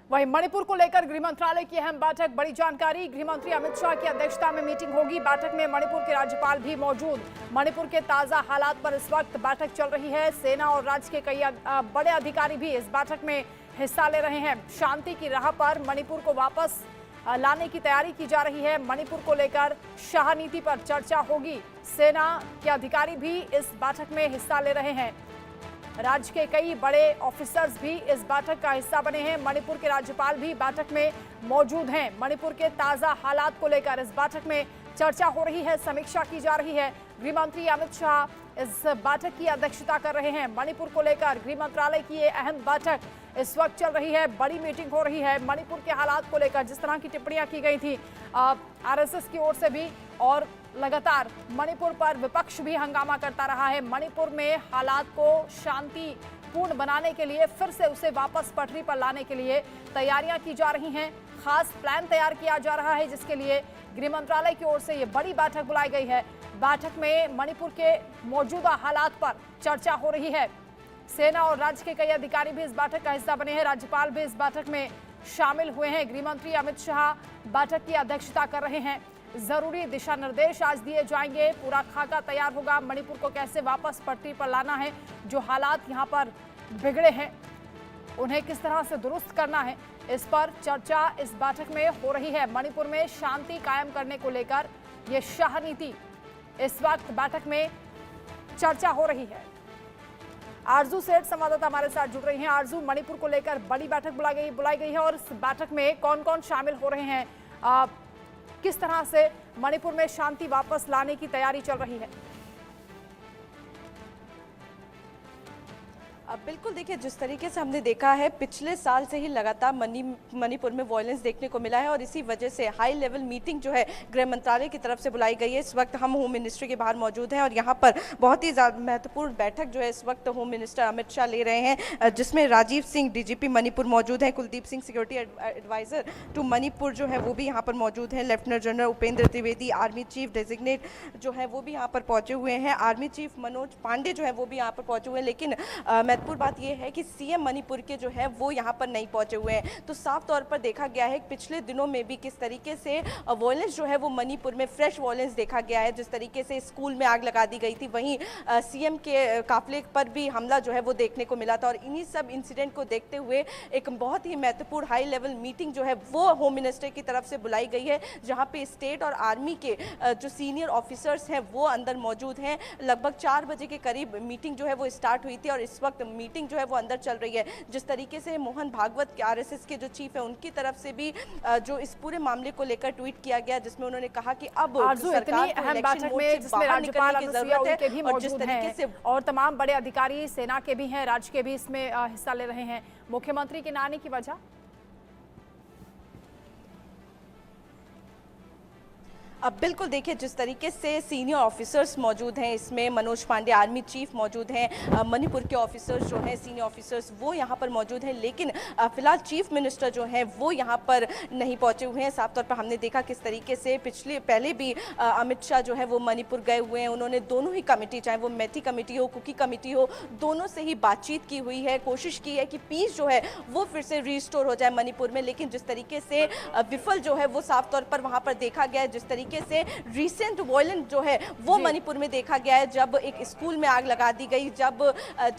वहीं मणिपुर को लेकर गृह मंत्रालय की अहम बैठक, बड़ी जानकारी। गृह मंत्री अमित शाह की अध्यक्षता में मीटिंग होगी। बैठक में मणिपुर के राज्यपाल भी मौजूद। मणिपुर के ताजा हालात पर इस वक्त बैठक चल रही है। सेना और राज्य के कई बड़े अधिकारी भी इस बैठक में हिस्सा ले रहे हैं। शांति की राह पर मणिपुर को वापस लाने की तैयारी की जा रही है। मणिपुर को लेकर शाह नीति पर चर्चा होगी। सेना के अधिकारी भी इस बैठक में हिस्सा ले रहे हैं। राज्य के कई बड़े ऑफिसर्स भी इस बैठक का हिस्सा बने हैं। मणिपुर के राज्यपाल भी बैठक में मौजूद हैं। मणिपुर के ताजा हालात को लेकर इस बैठक में चर्चा हो रही है, समीक्षा की जा रही है। गृह मंत्री अमित शाह इस बैठक की अध्यक्षता कर रहे हैं। मणिपुर को लेकर गृह मंत्रालय की ये अहम बैठक इस वक्त चल रही है, बड़ी मीटिंग हो रही है। मणिपुर के हालात को लेकर जिस तरह की टिप्पणियां की गई थी आरएसएस की ओर से भी, और लगातार मणिपुर पर विपक्ष भी हंगामा करता रहा है। मणिपुर में हालात को शांतिपूर्ण बनाने के लिए, फिर से उसे वापस पटरी पर लाने के लिए तैयारियां की जा रही हैं। खास प्लान तैयार किया जा रहा है, जिसके लिए गृह मंत्रालय की ओर से ये बड़ी बैठक बुलाई गई है। बैठक में मणिपुर के मौजूदा हालात पर चर्चा हो रही है। सेना और राज्य के कई अधिकारी भी इस बैठक का हिस्सा बने हैं। राज्यपाल भी इस बैठक में शामिल हुए हैं। गृह मंत्री अमित शाह बैठक की अध्यक्षता कर रहे हैं। जरूरी दिशा निर्देश आज दिए जाएंगे। पूरा खाका तैयार होगा। मणिपुर को कैसे वापस पटरी पर लाना है, जो हालात यहाँ पर बिगड़े हैं उन्हें किस तरह से दुरुस्त करना है, इस पर चर्चा इस बैठक में हो रही है। मणिपुर में शांति कायम करने को लेकर ये शाह नीति इस वक्त बैठक में चर्चा हो रही है। आरजू सेठ संवाददाता हमारे साथ जुड़ रही हैं। आरजू, मणिपुर को लेकर बड़ी बैठक बुलाई गई है और इस बैठक में कौन कौन शामिल हो रहे हैं, किस तरह से मणिपुर में शांति वापस लाने की तैयारी चल रही है? अब बिल्कुल देखिए, जिस तरीके से हमने देखा है पिछले साल से ही लगातार मणिपुर में वायलेंस देखने को मिला है और इसी वजह से हाई लेवल मीटिंग जो है गृह मंत्रालय की तरफ से बुलाई गई है। इस वक्त हम होम मिनिस्ट्री के बाहर मौजूद हैं और यहाँ पर बहुत ही महत्वपूर्ण बैठक जो है इस वक्त होम मिनिस्टर अमित शाह ले रहे हैं, जिसमें राजीव सिंह डीजीपी मणिपुर मौजूद हैं, Kuldeep Singh security advisor to Manipur जो है वो भी यहाँ पर मौजूद हैं, lieutenant general Upendra Trivedi, army chief designate जो है वो भी यहाँ पर पहुंचे हुए हैं, आर्मी चीफ मनोज पांडे जो है वो भी यहाँ पर पहुंचे हुए हैं। लेकिन महत्वपूर्ण बात यह है कि सीएम मणिपुर के जो है वो यहाँ पर नहीं पहुंचे हुए हैं। तो साफ तौर पर देखा गया है कि पिछले दिनों में भी किस तरीके से वायलेंस जो है वो मणिपुर में फ्रेश वायलेंस देखा गया है। जिस तरीके से स्कूल में आग लगा दी गई थी, वहीं सीएम के काफिले पर भी हमला जो है वो देखने को मिला था। और इन्हीं सब इंसिडेंट को देखते हुए एक बहुत ही महत्वपूर्ण हाई लेवल मीटिंग जो है वो होम मिनिस्टर की तरफ से बुलाई गई है, जहाँ पे स्टेट और आर्मी के जो सीनियर ऑफिसर्स हैं वो अंदर मौजूद हैं। लगभग 4 बजे के करीब मीटिंग जो है वो स्टार्ट हुई थी और इस वक्त मीटिंग जो है वो अंदर चल रही है। जिस तरीके से मोहन भागवत के आरएसएस के जो चीफ है उनकी तरफ से भी जो इस पूरे मामले को लेकर ट्वीट किया गया, जिसमें उन्होंने कहा कि अब सरकार को इलेक्शन मोड से बाहर निकलने की जरूरत है। और जिस तरीके से और तमाम बड़े अधिकारी सेना के भी हैं, राज्य के भी इसमें हिस्सा ले रहे हैं। मुख्यमंत्री के ना आने की वजह? अब बिल्कुल देखिए, जिस तरीके से सीनियर ऑफिसर्स मौजूद हैं, इसमें मनोज पांडे आर्मी चीफ मौजूद हैं, मणिपुर के ऑफिसर्स जो हैं सीनियर ऑफिसर्स वो यहाँ पर मौजूद हैं, लेकिन फिलहाल चीफ मिनिस्टर जो हैं वो यहाँ पर नहीं पहुँचे हुए हैं। साफ तौर पर हमने देखा किस तरीके से पहले भी अमित शाह जो है वो मणिपुर गए हुए हैं। उन्होंने दोनों ही कमेटी, चाहे वो मैथी कमेटी हो, कुकी कमेटी हो, दोनों से ही बातचीत की हुई है, कोशिश की है कि पीस जो है वो फिर से रिस्टोर हो जाए मणिपुर में। लेकिन जिस तरीके से विफल जो है वो साफ तौर पर वहाँ पर देखा गया है। जिस तरीके से रिसेंट वायलेंस जो है वो मणिपुर में देखा गया है, जब एक स्कूल में आग लगा दी गई, जब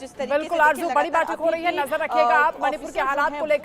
जिस तरीके से बड़ी बैठक हो रही है, नजर रखिएगा आप मणिपुर के हालात को लेकर।